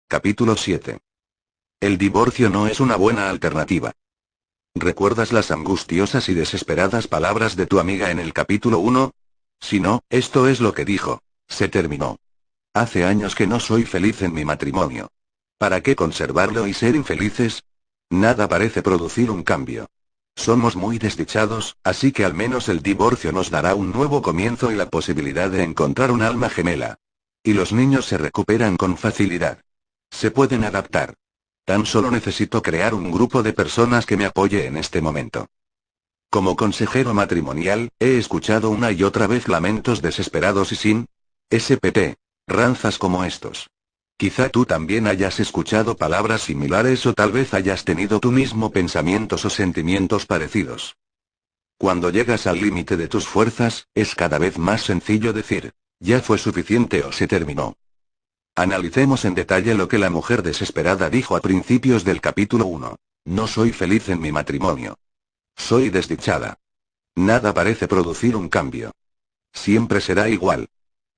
Capítulo 7. El divorcio no es una buena alternativa. ¿Recuerdas las angustiosas y desesperadas palabras de tu amiga en el capítulo 1? Si no, esto es lo que dijo. Se terminó. Hace años que no soy feliz en mi matrimonio. ¿Para qué conservarlo y ser infelices? Nada parece producir un cambio. Somos muy desdichados, así que al menos el divorcio nos dará un nuevo comienzo y la posibilidad de encontrar un alma gemela. Y los niños se recuperan con facilidad. Se pueden adaptar. Tan solo necesito crear un grupo de personas que me apoye en este momento. Como consejero matrimonial, he escuchado una y otra vez lamentos desesperados y sin SPT. Ranzas como estos. Quizá tú también hayas escuchado palabras similares o tal vez hayas tenido tú mismo pensamientos o sentimientos parecidos. Cuando llegas al límite de tus fuerzas, es cada vez más sencillo decir, ya fue suficiente o se terminó. Analicemos en detalle lo que la mujer desesperada dijo a principios del capítulo 1. No soy feliz en mi matrimonio. Soy desdichada. Nada parece producir un cambio. Siempre será igual.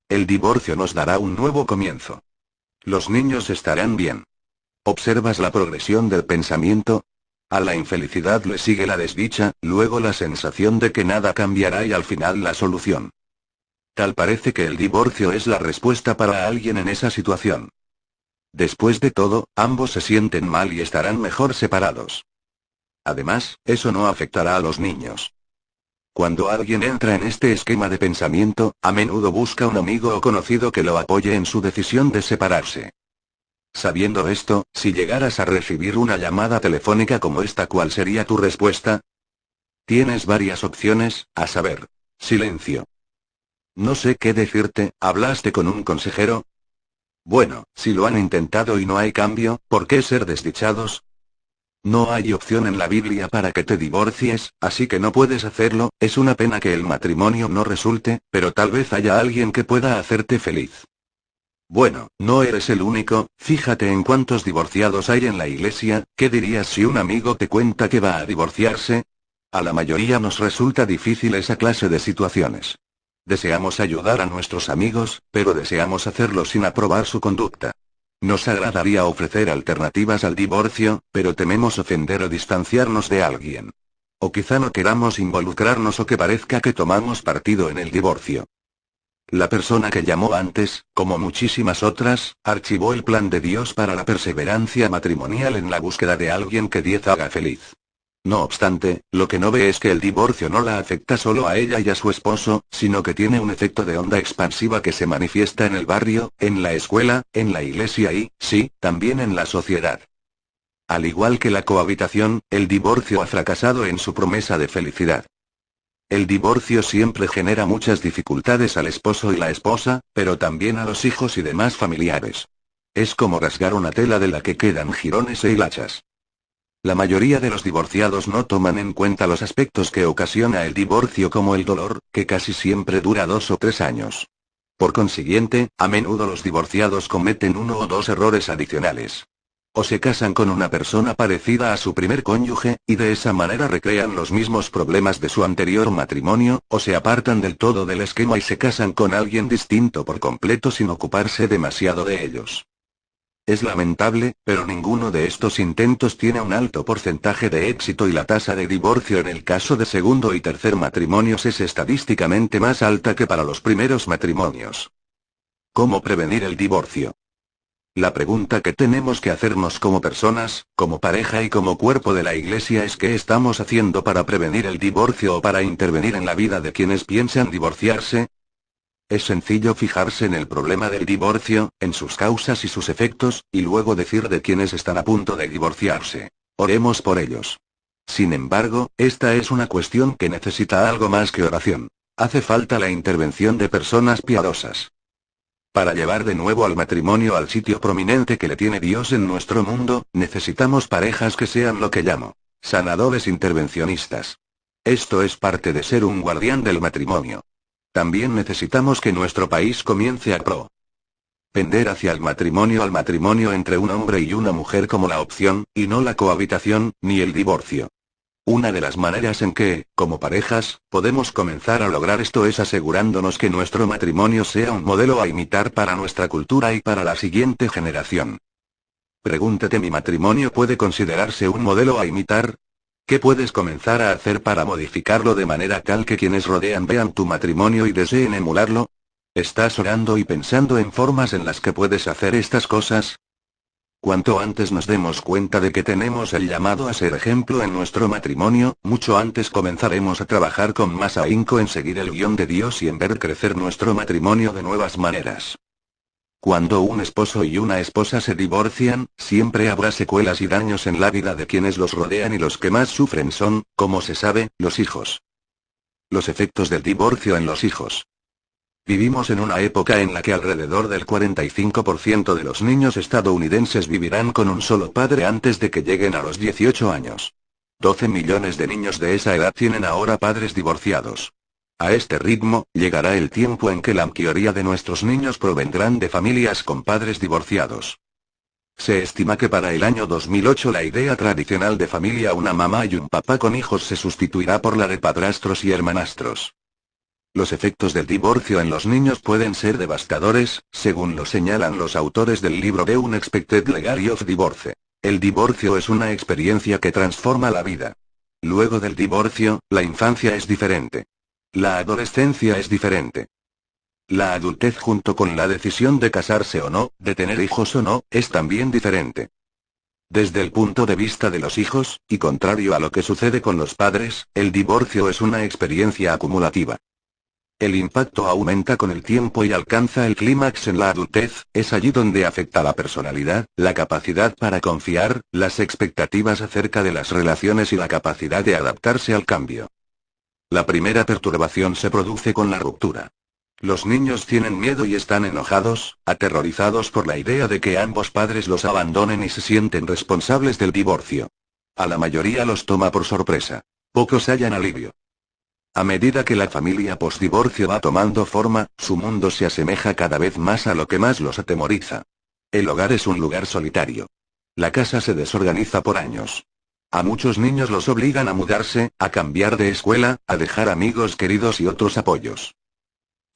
El divorcio nos dará un nuevo comienzo. Los niños estarán bien. ¿Observas la progresión del pensamiento? A la infelicidad le sigue la desdicha, luego la sensación de que nada cambiará y al final la solución. Tal parece que el divorcio es la respuesta para alguien en esa situación. Después de todo, ambos se sienten mal y estarán mejor separados. Además, eso no afectará a los niños. Cuando alguien entra en este esquema de pensamiento, a menudo busca un amigo o conocido que lo apoye en su decisión de separarse. Sabiendo esto, si llegaras a recibir una llamada telefónica como esta, ¿cuál sería tu respuesta? Tienes varias opciones, a saber, silencio. No sé qué decirte, ¿hablaste con un consejero? Bueno, si lo han intentado y no hay cambio, ¿por qué ser desdichados? No hay opción en la Biblia para que te divorcies, así que no puedes hacerlo. Es una pena que el matrimonio no resulte, pero tal vez haya alguien que pueda hacerte feliz. Bueno, no eres el único, fíjate en cuántos divorciados hay en la iglesia. ¿Qué dirías si un amigo te cuenta que va a divorciarse? A la mayoría nos resulta difícil esa clase de situaciones. Deseamos ayudar a nuestros amigos, pero deseamos hacerlo sin aprobar su conducta. Nos agradaría ofrecer alternativas al divorcio, pero tememos ofender o distanciarnos de alguien. O quizá no queramos involucrarnos o que parezca que tomamos partido en el divorcio. La persona que llamó antes, como muchísimas otras, archivó el plan de Dios para la perseverancia matrimonial en la búsqueda de alguien que Dios haga feliz. No obstante, lo que no ve es que el divorcio no la afecta solo a ella y a su esposo, sino que tiene un efecto de onda expansiva que se manifiesta en el barrio, en la escuela, en la iglesia y, sí, también en la sociedad. Al igual que la cohabitación, el divorcio ha fracasado en su promesa de felicidad. El divorcio siempre genera muchas dificultades al esposo y la esposa, pero también a los hijos y demás familiares. Es como rasgar una tela de la que quedan jirones e hilachas. La mayoría de los divorciados no toman en cuenta los aspectos que ocasiona el divorcio, como el dolor, que casi siempre dura 2 o 3 años. Por consiguiente, a menudo los divorciados cometen 1 o 2 errores adicionales. O se casan con una persona parecida a su primer cónyuge, y de esa manera recrean los mismos problemas de su anterior matrimonio, o se apartan del todo del esquema y se casan con alguien distinto por completo sin ocuparse demasiado de ellos. Es lamentable, pero ninguno de estos intentos tiene un alto porcentaje de éxito y la tasa de divorcio en el caso de segundo y tercer matrimonios es estadísticamente más alta que para los primeros matrimonios. ¿Cómo prevenir el divorcio? La pregunta que tenemos que hacernos como personas, como pareja y como cuerpo de la iglesia es: ¿qué estamos haciendo para prevenir el divorcio o para intervenir en la vida de quienes piensan divorciarse? Es sencillo fijarse en el problema del divorcio, en sus causas y sus efectos, y luego decir de quienes están a punto de divorciarse. Oremos por ellos. Sin embargo, esta es una cuestión que necesita algo más que oración. Hace falta la intervención de personas piadosas. Para llevar de nuevo al matrimonio al sitio prominente que le tiene Dios en nuestro mundo, necesitamos parejas que sean lo que llamo sanadores intervencionistas. Esto es parte de ser un guardián del matrimonio. También necesitamos que nuestro país comience a pender hacia el matrimonio entre un hombre y una mujer como la opción, y no la cohabitación, ni el divorcio. Una de las maneras en que, como parejas, podemos comenzar a lograr esto es asegurándonos que nuestro matrimonio sea un modelo a imitar para nuestra cultura y para la siguiente generación. Pregúntate, ¿mi matrimonio puede considerarse un modelo a imitar? ¿Qué puedes comenzar a hacer para modificarlo de manera tal que quienes rodean vean tu matrimonio y deseen emularlo? ¿Estás orando y pensando en formas en las que puedes hacer estas cosas? Cuanto antes nos demos cuenta de que tenemos el llamado a ser ejemplo en nuestro matrimonio, mucho antes comenzaremos a trabajar con más ahínco en seguir el guión de Dios y en ver crecer nuestro matrimonio de nuevas maneras. Cuando un esposo y una esposa se divorcian, siempre habrá secuelas y daños en la vida de quienes los rodean y los que más sufren son, como se sabe, los hijos. Los efectos del divorcio en los hijos. Vivimos en una época en la que alrededor del 45% de los niños estadounidenses vivirán con un solo padre antes de que lleguen a los 18 años. 12 millones de niños de esa edad tienen ahora padres divorciados. A este ritmo, llegará el tiempo en que la mayoría de nuestros niños provendrán de familias con padres divorciados. Se estima que para el año 2008 la idea tradicional de familia, una mamá y un papá con hijos, se sustituirá por la de padrastros y hermanastros. Los efectos del divorcio en los niños pueden ser devastadores, según lo señalan los autores del libro The Unexpected Legacy of Divorce. El divorcio es una experiencia que transforma la vida. Luego del divorcio, la infancia es diferente. La adolescencia es diferente. La adultez, junto con la decisión de casarse o no, de tener hijos o no, es también diferente. Desde el punto de vista de los hijos, y contrario a lo que sucede con los padres, el divorcio es una experiencia acumulativa. El impacto aumenta con el tiempo y alcanza el clímax en la adultez. Es allí donde afecta la personalidad, la capacidad para confiar, las expectativas acerca de las relaciones y la capacidad de adaptarse al cambio. La primera perturbación se produce con la ruptura. Los niños tienen miedo y están enojados, aterrorizados por la idea de que ambos padres los abandonen y se sienten responsables del divorcio. A la mayoría los toma por sorpresa. Pocos hallan alivio. A medida que la familia postdivorcio va tomando forma, su mundo se asemeja cada vez más a lo que más los atemoriza. El hogar es un lugar solitario. La casa se desorganiza por años. A muchos niños los obligan a mudarse, a cambiar de escuela, a dejar amigos queridos y otros apoyos.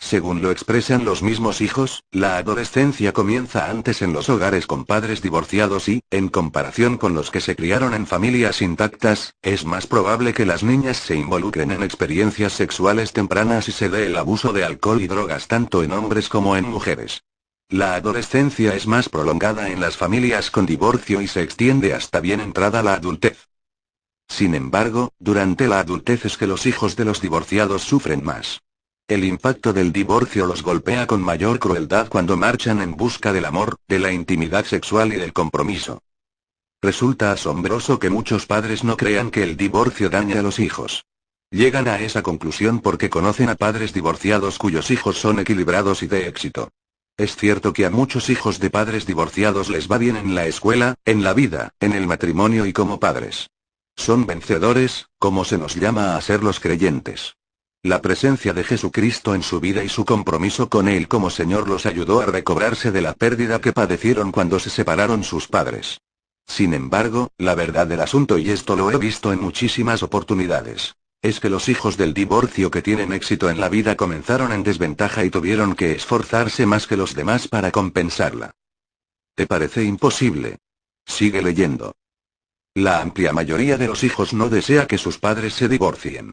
Según lo expresan los mismos hijos, la adolescencia comienza antes en los hogares con padres divorciados y, en comparación con los que se criaron en familias intactas, es más probable que las niñas se involucren en experiencias sexuales tempranas y se dé el abuso de alcohol y drogas tanto en hombres como en mujeres. La adolescencia es más prolongada en las familias con divorcio y se extiende hasta bien entrada la adultez. Sin embargo, durante la adultez es que los hijos de los divorciados sufren más. El impacto del divorcio los golpea con mayor crueldad cuando marchan en busca del amor, de la intimidad sexual y del compromiso. Resulta asombroso que muchos padres no crean que el divorcio daña a los hijos. Llegan a esa conclusión porque conocen a padres divorciados cuyos hijos son equilibrados y de éxito. Es cierto que a muchos hijos de padres divorciados les va bien en la escuela, en la vida, en el matrimonio y como padres. Son vencedores, como se nos llama a ser los creyentes. La presencia de Jesucristo en su vida y su compromiso con Él como Señor los ayudó a recobrarse de la pérdida que padecieron cuando se separaron sus padres. Sin embargo, la verdad del asunto, y esto lo he visto en muchísimas oportunidades, es que los hijos del divorcio que tienen éxito en la vida comenzaron en desventaja y tuvieron que esforzarse más que los demás para compensarla. ¿Te parece imposible? Sigue leyendo. La amplia mayoría de los hijos no desea que sus padres se divorcien.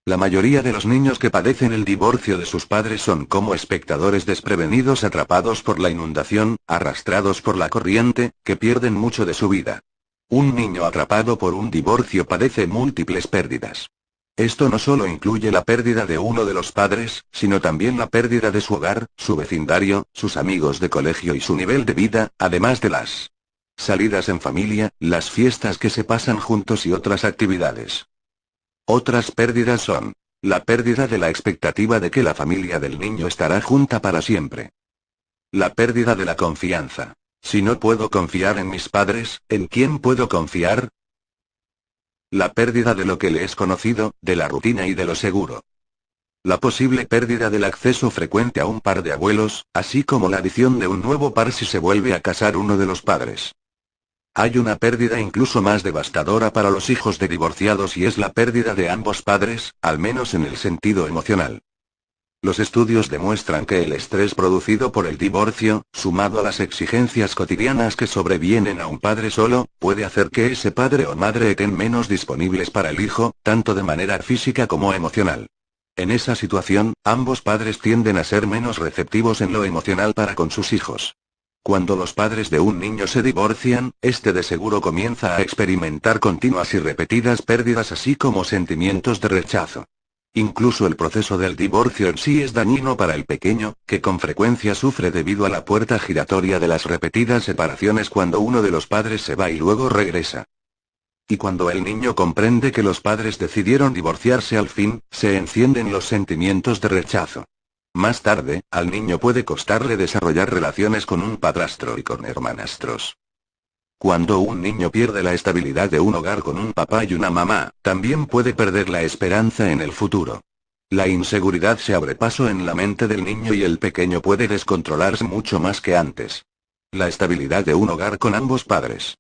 La mayoría de los niños que padecen el divorcio de sus padres son como espectadores desprevenidos, atrapados por la inundación, arrastrados por la corriente, que pierden mucho de su vida. Un niño atrapado por un divorcio padece múltiples pérdidas. Esto no solo incluye la pérdida de uno de los padres, sino también la pérdida de su hogar, su vecindario, sus amigos de colegio y su nivel de vida, además de las salidas en familia, las fiestas que se pasan juntos y otras actividades. Otras pérdidas son la pérdida de la expectativa de que la familia del niño estará junta para siempre. La pérdida de la confianza. Si no puedo confiar en mis padres, ¿en quién puedo confiar? La pérdida de lo que le es conocido, de la rutina y de lo seguro. La posible pérdida del acceso frecuente a un par de abuelos, así como la adición de un nuevo par si se vuelve a casar uno de los padres. Hay una pérdida incluso más devastadora para los hijos de divorciados y es la pérdida de ambos padres, al menos en el sentido emocional. Los estudios demuestran que el estrés producido por el divorcio, sumado a las exigencias cotidianas que sobrevienen a un padre solo, puede hacer que ese padre o madre estén menos disponibles para el hijo, tanto de manera física como emocional. En esa situación, ambos padres tienden a ser menos receptivos en lo emocional para con sus hijos. Cuando los padres de un niño se divorcian, este de seguro comienza a experimentar continuas y repetidas pérdidas así como sentimientos de rechazo. Incluso el proceso del divorcio en sí es dañino para el pequeño, que con frecuencia sufre debido a la puerta giratoria de las repetidas separaciones cuando uno de los padres se va y luego regresa. Y cuando el niño comprende que los padres decidieron divorciarse al fin, se encienden los sentimientos de rechazo. Más tarde, al niño puede costarle desarrollar relaciones con un padrastro y con hermanastros. Cuando un niño pierde la estabilidad de un hogar con un papá y una mamá, también puede perder la esperanza en el futuro. La inseguridad se abre paso en la mente del niño y el pequeño puede descontrolarse mucho más que antes. La estabilidad de un hogar con ambos padres.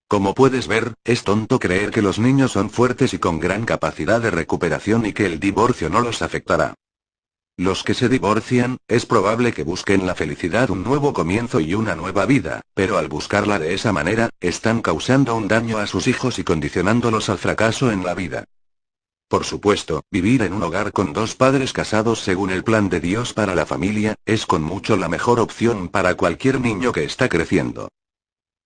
Como puedes ver, es tonto creer que los niños son fuertes y con gran capacidad de recuperación y que el divorcio no los afectará. Los que se divorcian, es probable que busquen la felicidad, un nuevo comienzo y una nueva vida, pero al buscarla de esa manera, están causando un daño a sus hijos y condicionándolos al fracaso en la vida. Por supuesto, vivir en un hogar con dos padres casados según el plan de Dios para la familia, es con mucho la mejor opción para cualquier niño que está creciendo.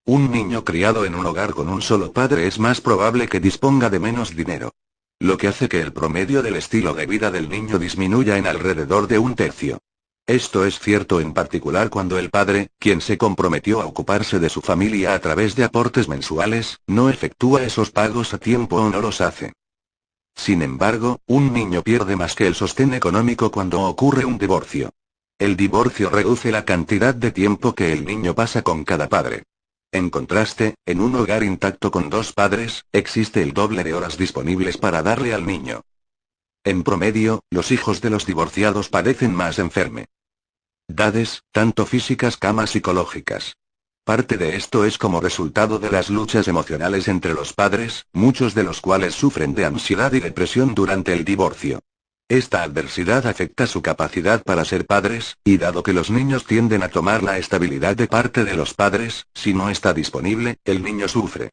Un niño criado en un hogar con un solo padre es más probable que disponga de menos dinero. Lo que hace que el promedio del estilo de vida del niño disminuya en alrededor de un tercio. Esto es cierto en particular cuando el padre, quien se comprometió a ocuparse de su familia a través de aportes mensuales, no efectúa esos pagos a tiempo o no los hace. Sin embargo, un niño pierde más que el sostén económico cuando ocurre un divorcio. El divorcio reduce la cantidad de tiempo que el niño pasa con cada padre. En contraste, en un hogar intacto con dos padres, existe el doble de horas disponibles para darle al niño. En promedio, los hijos de los divorciados padecen más enfermedades, tanto físicas como psicológicas. Parte de esto es como resultado de las luchas emocionales entre los padres, muchos de los cuales sufren de ansiedad y depresión durante el divorcio. Esta adversidad afecta su capacidad para ser padres, y dado que los niños tienden a tomar la estabilidad de parte de los padres, si no está disponible, el niño sufre.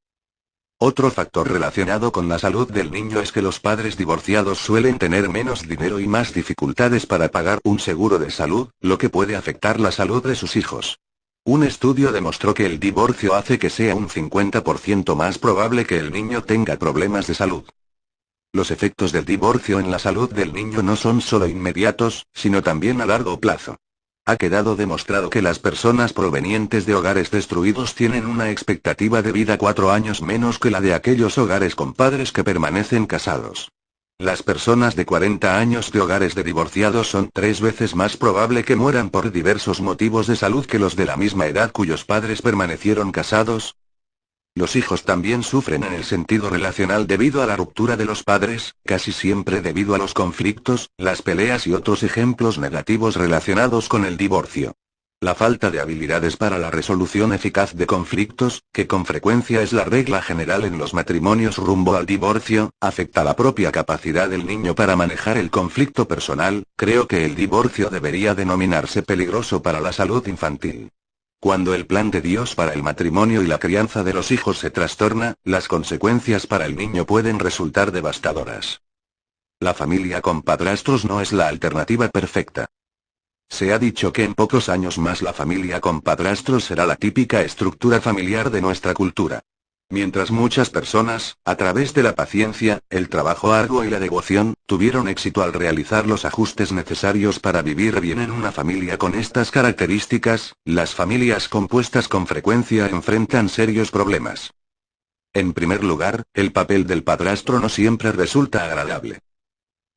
Otro factor relacionado con la salud del niño es que los padres divorciados suelen tener menos dinero y más dificultades para pagar un seguro de salud, lo que puede afectar la salud de sus hijos. Un estudio demostró que el divorcio hace que sea un 50% más probable que el niño tenga problemas de salud. Los efectos del divorcio en la salud del niño no son solo inmediatos, sino también a largo plazo. Ha quedado demostrado que las personas provenientes de hogares destruidos tienen una expectativa de vida 4 años menos que la de aquellos hogares con padres que permanecen casados. Las personas de 40 años de hogares de divorciados son 3 veces más probable que mueran por diversos motivos de salud que los de la misma edad cuyos padres permanecieron casados. Los hijos también sufren en el sentido relacional debido a la ruptura de los padres, casi siempre debido a los conflictos, las peleas y otros ejemplos negativos relacionados con el divorcio. La falta de habilidades para la resolución eficaz de conflictos, que con frecuencia es la regla general en los matrimonios rumbo al divorcio, afecta la propia capacidad del niño para manejar el conflicto personal. Creo que el divorcio debería denominarse peligroso para la salud infantil. Cuando el plan de Dios para el matrimonio y la crianza de los hijos se trastorna, las consecuencias para el niño pueden resultar devastadoras. La familia con padrastros no es la alternativa perfecta. Se ha dicho que en pocos años más la familia con padrastros será la típica estructura familiar de nuestra cultura. Mientras muchas personas, a través de la paciencia, el trabajo arduo y la devoción, tuvieron éxito al realizar los ajustes necesarios para vivir bien en una familia con estas características, las familias compuestas con frecuencia enfrentan serios problemas. En primer lugar, el papel del padrastro no siempre resulta agradable.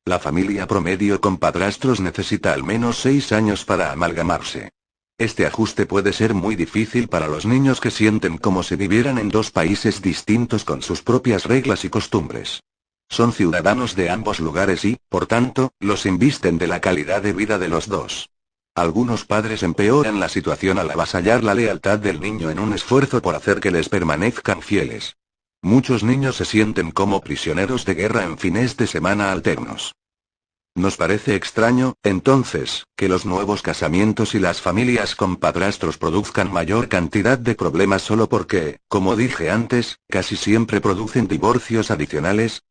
La familia promedio con padrastros necesita al menos 6 años para amalgamarse. Este ajuste puede ser muy difícil para los niños que sienten como si vivieran en dos países distintos con sus propias reglas y costumbres. Son ciudadanos de ambos lugares y, por tanto, los invisten de la calidad de vida de los dos. Algunos padres empeoran la situación al avasallar la lealtad del niño en un esfuerzo por hacer que les permanezcan fieles. Muchos niños se sienten como prisioneros de guerra en fines de semana alternos. Nos parece extraño, entonces, que los nuevos casamientos y las familias con padrastros produzcan mayor cantidad de problemas solo porque, como dije antes, casi siempre producen divorcios adicionales.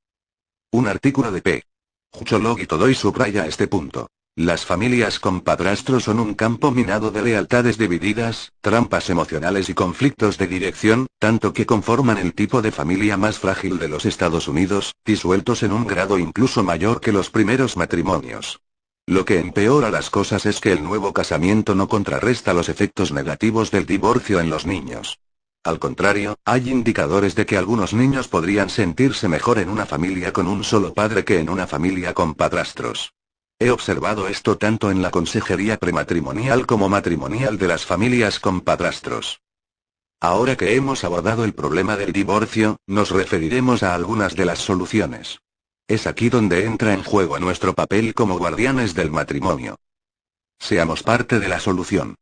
Un artículo de P. Hucholog Todoy subraya este punto. Las familias con padrastros son un campo minado de lealtades divididas, trampas emocionales y conflictos de dirección, tanto que conforman el tipo de familia más frágil de los Estados Unidos, disueltos en un grado incluso mayor que los primeros matrimonios. Lo que empeora las cosas es que el nuevo casamiento no contrarresta los efectos negativos del divorcio en los niños. Al contrario, hay indicadores de que algunos niños podrían sentirse mejor en una familia con un solo padre que en una familia con padrastros. He observado esto tanto en la consejería prematrimonial como matrimonial de las familias con padrastros. Ahora que hemos abordado el problema del divorcio, nos referiremos a algunas de las soluciones. Es aquí donde entra en juego nuestro papel como guardianes del matrimonio. Seamos parte de la solución.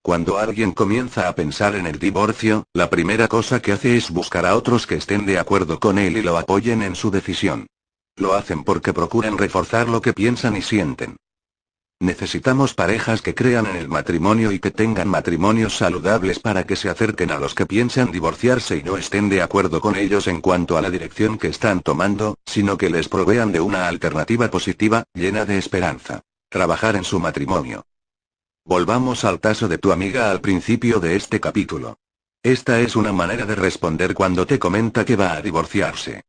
Cuando alguien comienza a pensar en el divorcio, la primera cosa que hace es buscar a otros que estén de acuerdo con él y lo apoyen en su decisión. Lo hacen porque procuran reforzar lo que piensan y sienten. Necesitamos parejas que crean en el matrimonio y que tengan matrimonios saludables para que se acerquen a los que piensan divorciarse y no estén de acuerdo con ellos en cuanto a la dirección que están tomando, sino que les provean de una alternativa positiva, llena de esperanza. Trabajar en su matrimonio. Volvamos al caso de tu amiga al principio de este capítulo. Esta es una manera de responder cuando te comenta que va a divorciarse.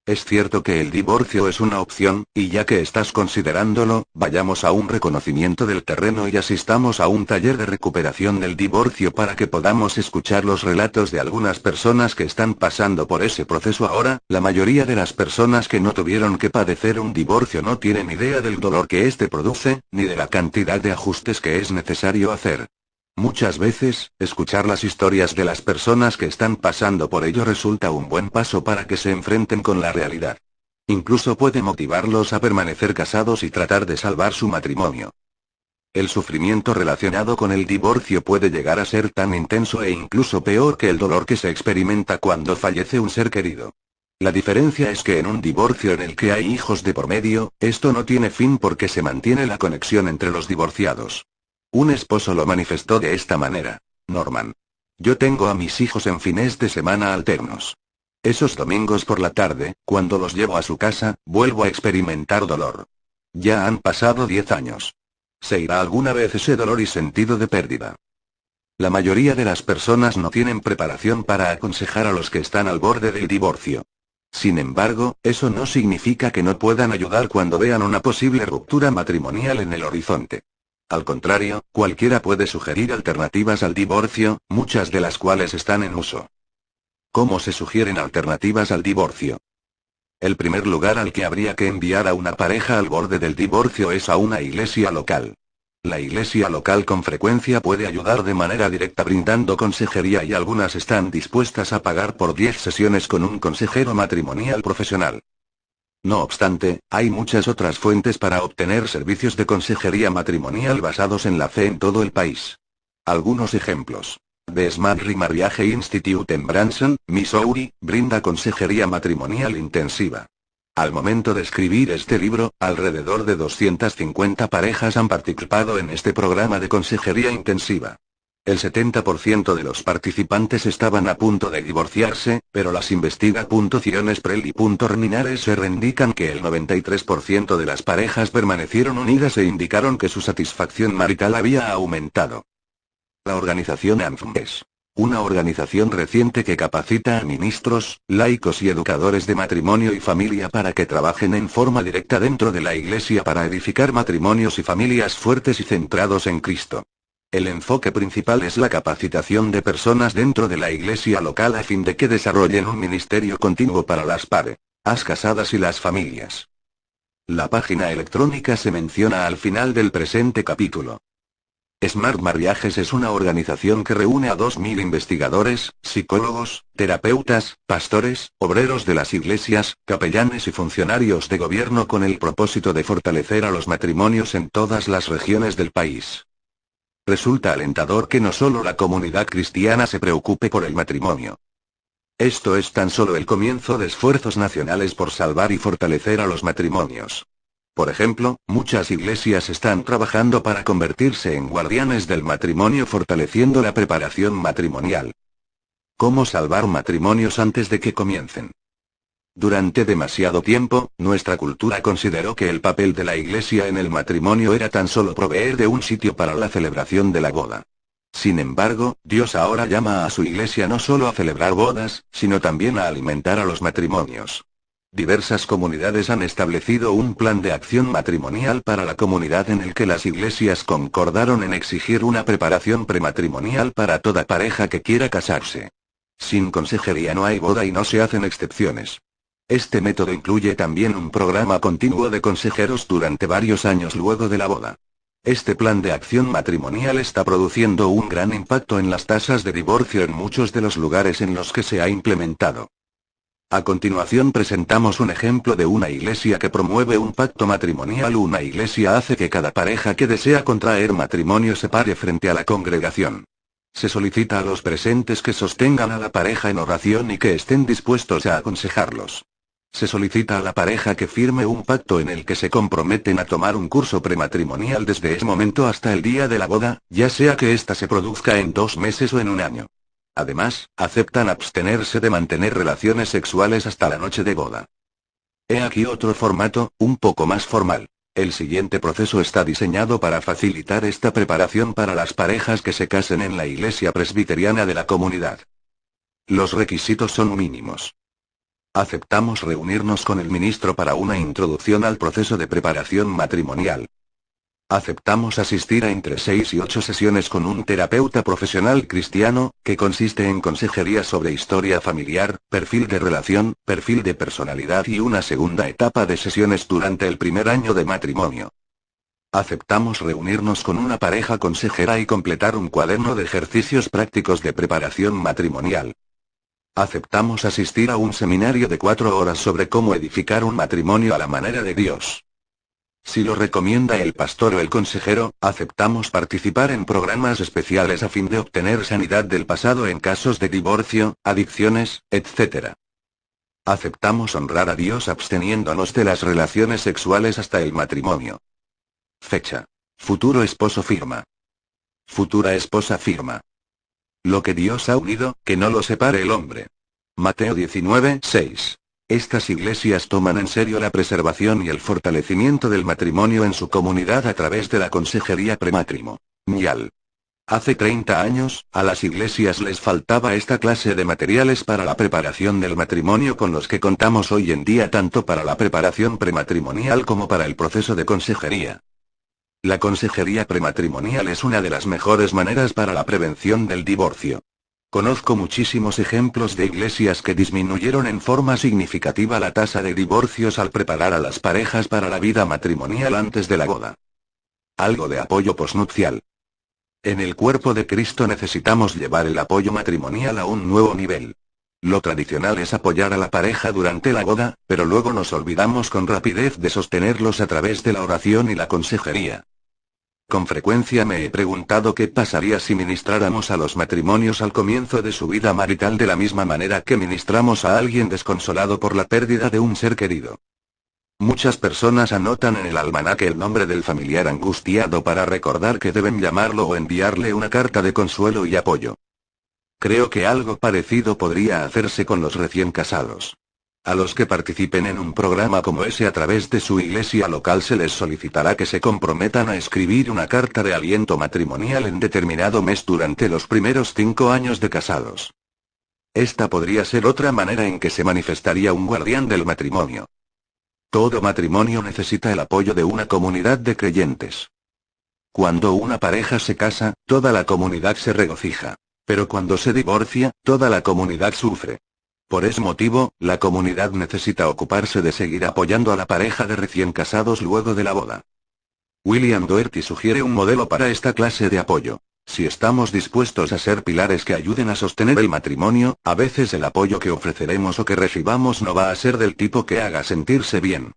Es cierto que el divorcio es una opción, y ya que estás considerándolo, vayamos a un reconocimiento del terreno y asistamos a un taller de recuperación del divorcio para que podamos escuchar los relatos de algunas personas que están pasando por ese proceso ahora. La mayoría de las personas que no tuvieron que padecer un divorcio no tienen idea del dolor que este produce, ni de la cantidad de ajustes que es necesario hacer. Muchas veces, escuchar las historias de las personas que están pasando por ello resulta un buen paso para que se enfrenten con la realidad. Incluso puede motivarlos a permanecer casados y tratar de salvar su matrimonio. El sufrimiento relacionado con el divorcio puede llegar a ser tan intenso e incluso peor que el dolor que se experimenta cuando fallece un ser querido. La diferencia es que en un divorcio en el que hay hijos de por medio, esto no tiene fin porque se mantiene la conexión entre los divorciados. Un esposo lo manifestó de esta manera. Norman. Yo tengo a mis hijos en fines de semana alternos. Esos domingos por la tarde, cuando los llevo a su casa, vuelvo a experimentar dolor. Ya han pasado 10 años. ¿Se irá alguna vez ese dolor y sentido de pérdida? La mayoría de las personas no tienen preparación para aconsejar a los que están al borde del divorcio. Sin embargo, eso no significa que no puedan ayudar cuando vean una posible ruptura matrimonial en el horizonte. Al contrario, cualquiera puede sugerir alternativas al divorcio, muchas de las cuales están en uso. ¿Cómo se sugieren alternativas al divorcio? El primer lugar al que habría que enviar a una pareja al borde del divorcio es a una iglesia local. La iglesia local con frecuencia puede ayudar de manera directa brindando consejería y algunas están dispuestas a pagar por 10 sesiones con un consejero matrimonial profesional. No obstante, hay muchas otras fuentes para obtener servicios de consejería matrimonial basados en la fe en todo el país. Algunos ejemplos. The Smart Remarriage Institute en Branson, Missouri, brinda consejería matrimonial intensiva. Al momento de escribir este libro, alrededor de 250 parejas han participado en este programa de consejería intensiva. El 70% de los participantes estaban a punto de divorciarse, pero las investigaciones preliminares indican que el 93% de las parejas permanecieron unidas e indicaron que su satisfacción marital había aumentado. La organización AMFM es una organización reciente que capacita a ministros, laicos y educadores de matrimonio y familia para que trabajen en forma directa dentro de la iglesia para edificar matrimonios y familias fuertes y centrados en Cristo. El enfoque principal es la capacitación de personas dentro de la iglesia local a fin de que desarrollen un ministerio continuo para las parejas casadas y las familias. La página electrónica se menciona al final del presente capítulo. Smart Marriages es una organización que reúne a 2.000 investigadores, psicólogos, terapeutas, pastores, obreros de las iglesias, capellanes y funcionarios de gobierno con el propósito de fortalecer a los matrimonios en todas las regiones del país. Resulta alentador que no solo la comunidad cristiana se preocupe por el matrimonio. Esto es tan solo el comienzo de esfuerzos nacionales por salvar y fortalecer a los matrimonios. Por ejemplo, muchas iglesias están trabajando para convertirse en guardianes del matrimonio fortaleciendo la preparación matrimonial. ¿Cómo salvar matrimonios antes de que comiencen? Durante demasiado tiempo, nuestra cultura consideró que el papel de la iglesia en el matrimonio era tan solo proveer de un sitio para la celebración de la boda. Sin embargo, Dios ahora llama a su iglesia no solo a celebrar bodas, sino también a alimentar a los matrimonios. Diversas comunidades han establecido un plan de acción matrimonial para la comunidad en el que las iglesias concordaron en exigir una preparación prematrimonial para toda pareja que quiera casarse. Sin consejería no hay boda y no se hacen excepciones. Este método incluye también un programa continuo de consejeros durante varios años luego de la boda. Este plan de acción matrimonial está produciendo un gran impacto en las tasas de divorcio en muchos de los lugares en los que se ha implementado. A continuación presentamos un ejemplo de una iglesia que promueve un pacto matrimonial. Una iglesia hace que cada pareja que desea contraer matrimonio se pare frente a la congregación. Se solicita a los presentes que sostengan a la pareja en oración y que estén dispuestos a aconsejarlos. Se solicita a la pareja que firme un pacto en el que se comprometen a tomar un curso prematrimonial desde ese momento hasta el día de la boda, ya sea que ésta se produzca en 2 meses o en un año. Además, aceptan abstenerse de mantener relaciones sexuales hasta la noche de boda. He aquí otro formato, un poco más formal. El siguiente proceso está diseñado para facilitar esta preparación para las parejas que se casen en la iglesia presbiteriana de la comunidad. Los requisitos son mínimos. Aceptamos reunirnos con el ministro para una introducción al proceso de preparación matrimonial. Aceptamos asistir a entre 6 y 8 sesiones con un terapeuta profesional cristiano, que consiste en consejería sobre historia familiar, perfil de relación, perfil de personalidad y una segunda etapa de sesiones durante el primer año de matrimonio. Aceptamos reunirnos con una pareja consejera y completar un cuaderno de ejercicios prácticos de preparación matrimonial. Aceptamos asistir a un seminario de 4 horas sobre cómo edificar un matrimonio a la manera de Dios. Si lo recomienda el pastor o el consejero, aceptamos participar en programas especiales a fin de obtener sanidad del pasado en casos de divorcio, adicciones, etc. Aceptamos honrar a Dios absteniéndonos de las relaciones sexuales hasta el matrimonio. Fecha. Futuro esposo firma. Futura esposa firma. Lo que Dios ha unido, que no lo separe el hombre. Mateo 19:6. Estas iglesias toman en serio la preservación y el fortalecimiento del matrimonio en su comunidad a través de la consejería prematrimonial. Hace 30 años, a las iglesias les faltaba esta clase de materiales para la preparación del matrimonio con los que contamos hoy en día tanto para la preparación prematrimonial como para el proceso de consejería. La consejería prematrimonial es una de las mejores maneras para la prevención del divorcio. Conozco muchísimos ejemplos de iglesias que disminuyeron en forma significativa la tasa de divorcios al preparar a las parejas para la vida matrimonial antes de la boda. Algo de apoyo posnupcial. En el cuerpo de Cristo necesitamos llevar el apoyo matrimonial a un nuevo nivel. Lo tradicional es apoyar a la pareja durante la boda, pero luego nos olvidamos con rapidez de sostenerlos a través de la oración y la consejería. Con frecuencia me he preguntado qué pasaría si ministráramos a los matrimonios al comienzo de su vida marital de la misma manera que ministramos a alguien desconsolado por la pérdida de un ser querido. Muchas personas anotan en el almanaque el nombre del familiar angustiado para recordar que deben llamarlo o enviarle una carta de consuelo y apoyo. Creo que algo parecido podría hacerse con los recién casados. A los que participen en un programa como ese a través de su iglesia local se les solicitará que se comprometan a escribir una carta de aliento matrimonial en determinado mes durante los primeros 5 años de casados. Esta podría ser otra manera en que se manifestaría un guardián del matrimonio. Todo matrimonio necesita el apoyo de una comunidad de creyentes. Cuando una pareja se casa, toda la comunidad se regocija. Pero cuando se divorcia, toda la comunidad sufre. Por ese motivo, la comunidad necesita ocuparse de seguir apoyando a la pareja de recién casados luego de la boda. William Doherty sugiere un modelo para esta clase de apoyo. Si estamos dispuestos a ser pilares que ayuden a sostener el matrimonio, a veces el apoyo que ofreceremos o que recibamos no va a ser del tipo que haga sentirse bien.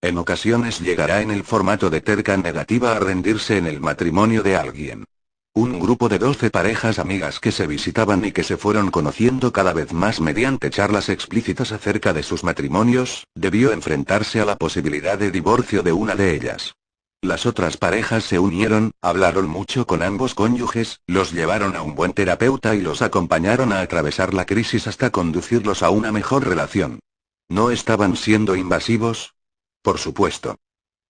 En ocasiones llegará en el formato de terca negativa a rendirse en el matrimonio de alguien. Un grupo de 12 parejas amigas que se visitaban y que se fueron conociendo cada vez más mediante charlas explícitas acerca de sus matrimonios, debió enfrentarse a la posibilidad de divorcio de una de ellas. Las otras parejas se unieron, hablaron mucho con ambos cónyuges, los llevaron a un buen terapeuta y los acompañaron a atravesar la crisis hasta conducirlos a una mejor relación. ¿No estaban siendo invasivos? Por supuesto.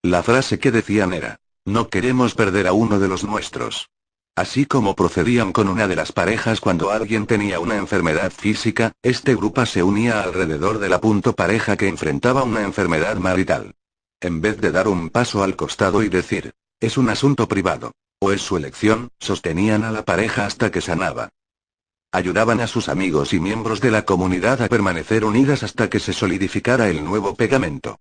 La frase que decían era: no queremos perder a uno de los nuestros. Así como procedían con una de las parejas cuando alguien tenía una enfermedad física, este grupo se unía alrededor de la pareja que enfrentaba una enfermedad marital. En vez de dar un paso al costado y decir, es un asunto privado, o es su elección, sostenían a la pareja hasta que sanaba. Ayudaban a sus amigos y miembros de la comunidad a permanecer unidas hasta que se solidificara el nuevo pegamento.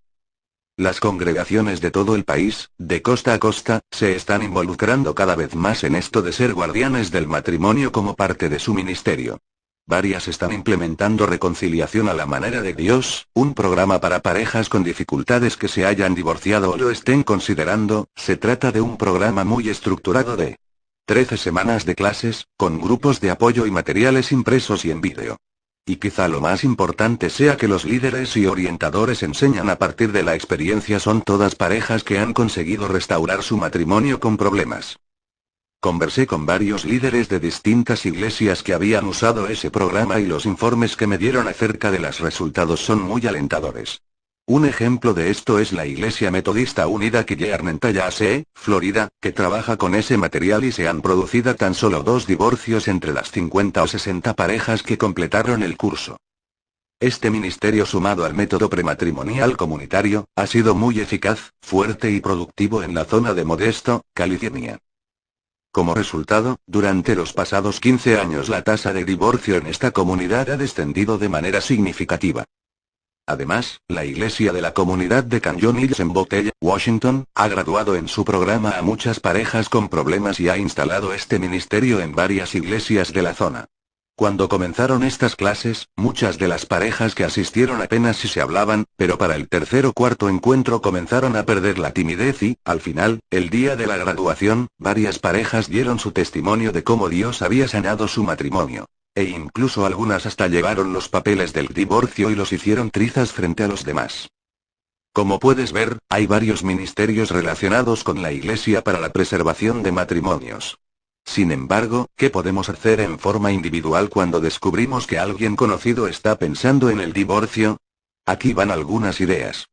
Las congregaciones de todo el país, de costa a costa, se están involucrando cada vez más en esto de ser guardianes del matrimonio como parte de su ministerio. Varias están implementando reconciliación a la manera de Dios, un programa para parejas con dificultades que se hayan divorciado o lo estén considerando. Se trata de un programa muy estructurado de 13 semanas de clases, con grupos de apoyo y materiales impresos y en vídeo. Y quizá lo más importante sea que los líderes y orientadores enseñan a partir de la experiencia son todas parejas que han conseguido restaurar su matrimonio con problemas. Conversé con varios líderes de distintas iglesias que habían usado ese programa y los informes que me dieron acerca de los resultados son muy alentadores. Un ejemplo de esto es la Iglesia Metodista Unida Killearn en Tallahassee, Florida, que trabaja con ese material y se han producido tan solo 2 divorcios entre las 50 o 60 parejas que completaron el curso. Este ministerio sumado al método prematrimonial comunitario, ha sido muy eficaz, fuerte y productivo en la zona de Modesto, California. Como resultado, durante los pasados 15 años la tasa de divorcio en esta comunidad ha descendido de manera significativa. Además, la iglesia de la comunidad de Canyon Hills en Botella, Washington, ha graduado en su programa a muchas parejas con problemas y ha instalado este ministerio en varias iglesias de la zona. Cuando comenzaron estas clases, muchas de las parejas que asistieron apenas si se hablaban, pero para el tercer o cuarto encuentro comenzaron a perder la timidez y, al final, el día de la graduación, varias parejas dieron su testimonio de cómo Dios había sanado su matrimonio. E incluso algunas hasta llevaron los papeles del divorcio y los hicieron trizas frente a los demás. Como puedes ver, hay varios ministerios relacionados con la iglesia para la preservación de matrimonios. Sin embargo, ¿qué podemos hacer en forma individual cuando descubrimos que alguien conocido está pensando en el divorcio? Aquí van algunas ideas.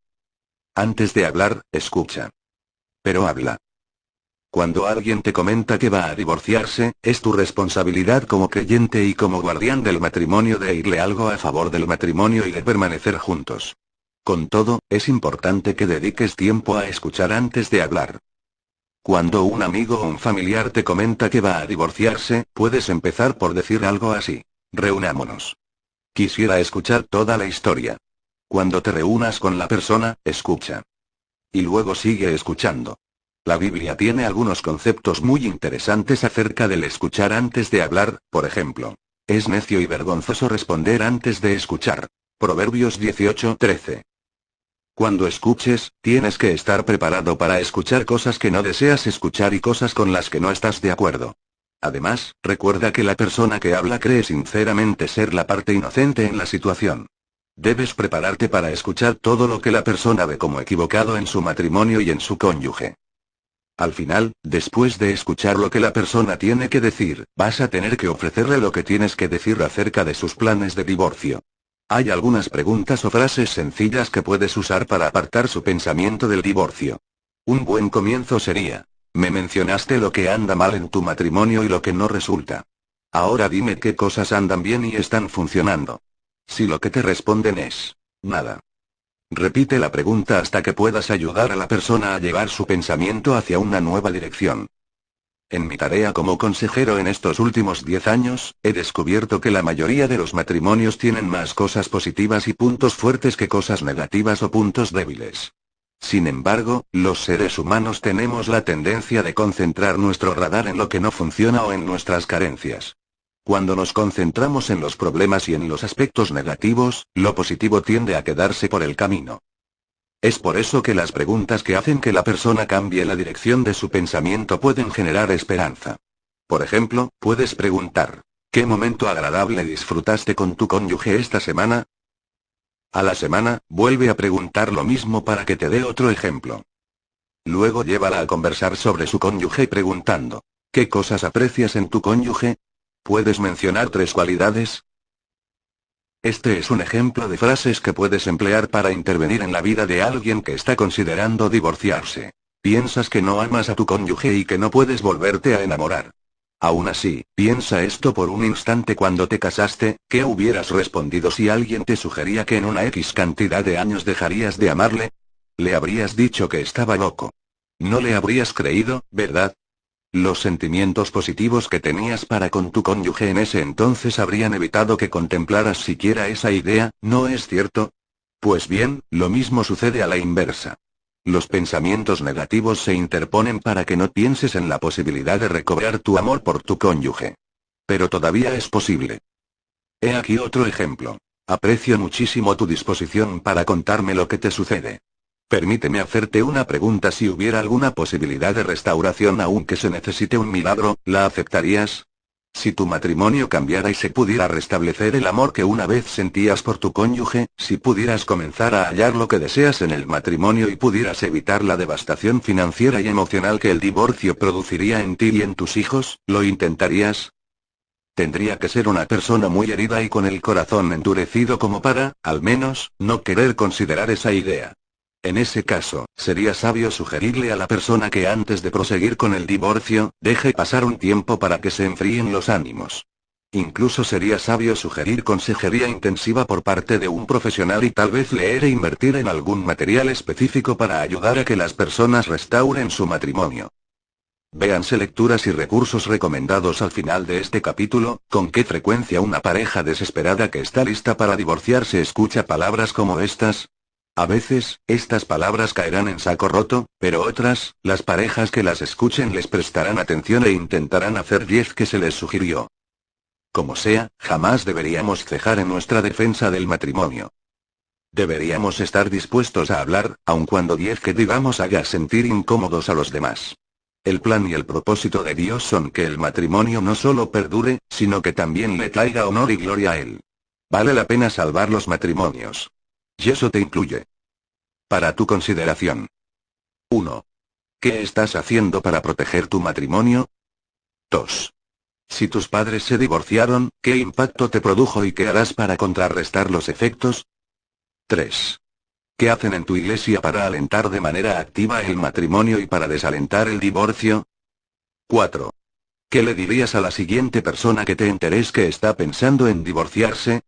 Antes de hablar, escucha. Pero habla. Cuando alguien te comenta que va a divorciarse, es tu responsabilidad como creyente y como guardián del matrimonio de irle algo a favor del matrimonio y de permanecer juntos. Con todo, es importante que dediques tiempo a escuchar antes de hablar. Cuando un amigo o un familiar te comenta que va a divorciarse, puedes empezar por decir algo así: reunámonos. Quisiera escuchar toda la historia. Cuando te reúnas con la persona, escucha. Y luego sigue escuchando. La Biblia tiene algunos conceptos muy interesantes acerca del escuchar antes de hablar, por ejemplo. Es necio y vergonzoso responder antes de escuchar. Proverbios 18:13. Cuando escuches, tienes que estar preparado para escuchar cosas que no deseas escuchar y cosas con las que no estás de acuerdo. Además, recuerda que la persona que habla cree sinceramente ser la parte inocente en la situación. Debes prepararte para escuchar todo lo que la persona ve como equivocado en su matrimonio y en su cónyuge. Al final, después de escuchar lo que la persona tiene que decir, vas a tener que ofrecerle lo que tienes que decir acerca de sus planes de divorcio. Hay algunas preguntas o frases sencillas que puedes usar para apartar su pensamiento del divorcio. Un buen comienzo sería: me mencionaste lo que anda mal en tu matrimonio y lo que no resulta. Ahora dime qué cosas andan bien y están funcionando. Si lo que te responden es nada, repite la pregunta hasta que puedas ayudar a la persona a llevar su pensamiento hacia una nueva dirección. En mi tarea como consejero en estos últimos 10 años, he descubierto que la mayoría de los matrimonios tienen más cosas positivas y puntos fuertes que cosas negativas o puntos débiles. Sin embargo, los seres humanos tenemos la tendencia de concentrar nuestro radar en lo que no funciona o en nuestras carencias. Cuando nos concentramos en los problemas y en los aspectos negativos, lo positivo tiende a quedarse por el camino. Es por eso que las preguntas que hacen que la persona cambie la dirección de su pensamiento pueden generar esperanza. Por ejemplo, puedes preguntar, ¿qué momento agradable disfrutaste con tu cónyuge esta semana? A la semana, vuelve a preguntar lo mismo para que te dé otro ejemplo. Luego llévala a conversar sobre su cónyuge preguntando, ¿qué cosas aprecias en tu cónyuge? ¿Puedes mencionar 3 cualidades? Este es un ejemplo de frases que puedes emplear para intervenir en la vida de alguien que está considerando divorciarse. Piensas que no amas a tu cónyuge y que no puedes volverte a enamorar. Aún así, piensa esto por un instante cuando te casaste, ¿qué hubieras respondido si alguien te sugería que en una X cantidad de años dejarías de amarle? Le habrías dicho que estaba loco. No le habrías creído, ¿verdad? Los sentimientos positivos que tenías para con tu cónyuge en ese entonces habrían evitado que contemplaras siquiera esa idea, ¿no es cierto? Pues bien, lo mismo sucede a la inversa. Los pensamientos negativos se interponen para que no pienses en la posibilidad de recobrar tu amor por tu cónyuge. Pero todavía es posible. He aquí otro ejemplo. Aprecio muchísimo tu disposición para contarme lo que te sucede. Permíteme hacerte una pregunta: si hubiera alguna posibilidad de restauración aunque se necesite un milagro, ¿la aceptarías? Si tu matrimonio cambiara y se pudiera restablecer el amor que una vez sentías por tu cónyuge, si pudieras comenzar a hallar lo que deseas en el matrimonio y pudieras evitar la devastación financiera y emocional que el divorcio produciría en ti y en tus hijos, ¿lo intentarías? Tendría que ser una persona muy herida y con el corazón endurecido como para, al menos, no querer considerar esa idea. En ese caso, sería sabio sugerirle a la persona que antes de proseguir con el divorcio, deje pasar un tiempo para que se enfríen los ánimos. Incluso sería sabio sugerir consejería intensiva por parte de un profesional y tal vez leer e invertir en algún material específico para ayudar a que las personas restauren su matrimonio. Véanse lecturas y recursos recomendados al final de este capítulo. ¿Con qué frecuencia una pareja desesperada que está lista para divorciarse escucha palabras como estas? A veces, estas palabras caerán en saco roto, pero otras, las parejas que las escuchen les prestarán atención e intentarán hacer 10 que se les sugirió. Como sea, jamás deberíamos cejar en nuestra defensa del matrimonio. Deberíamos estar dispuestos a hablar, aun cuando 10 que digamos haga sentir incómodos a los demás. El plan y el propósito de Dios son que el matrimonio no solo perdure, sino que también le traiga honor y gloria a Él. Vale la pena salvar los matrimonios. Y eso te incluye. Para tu consideración. 1. ¿Qué estás haciendo para proteger tu matrimonio? 2. Si tus padres se divorciaron, ¿qué impacto te produjo y qué harás para contrarrestar los efectos? 3. ¿Qué hacen en tu iglesia para alentar de manera activa el matrimonio y para desalentar el divorcio? 4. ¿Qué le dirías a la siguiente persona que te enteres que está pensando en divorciarse?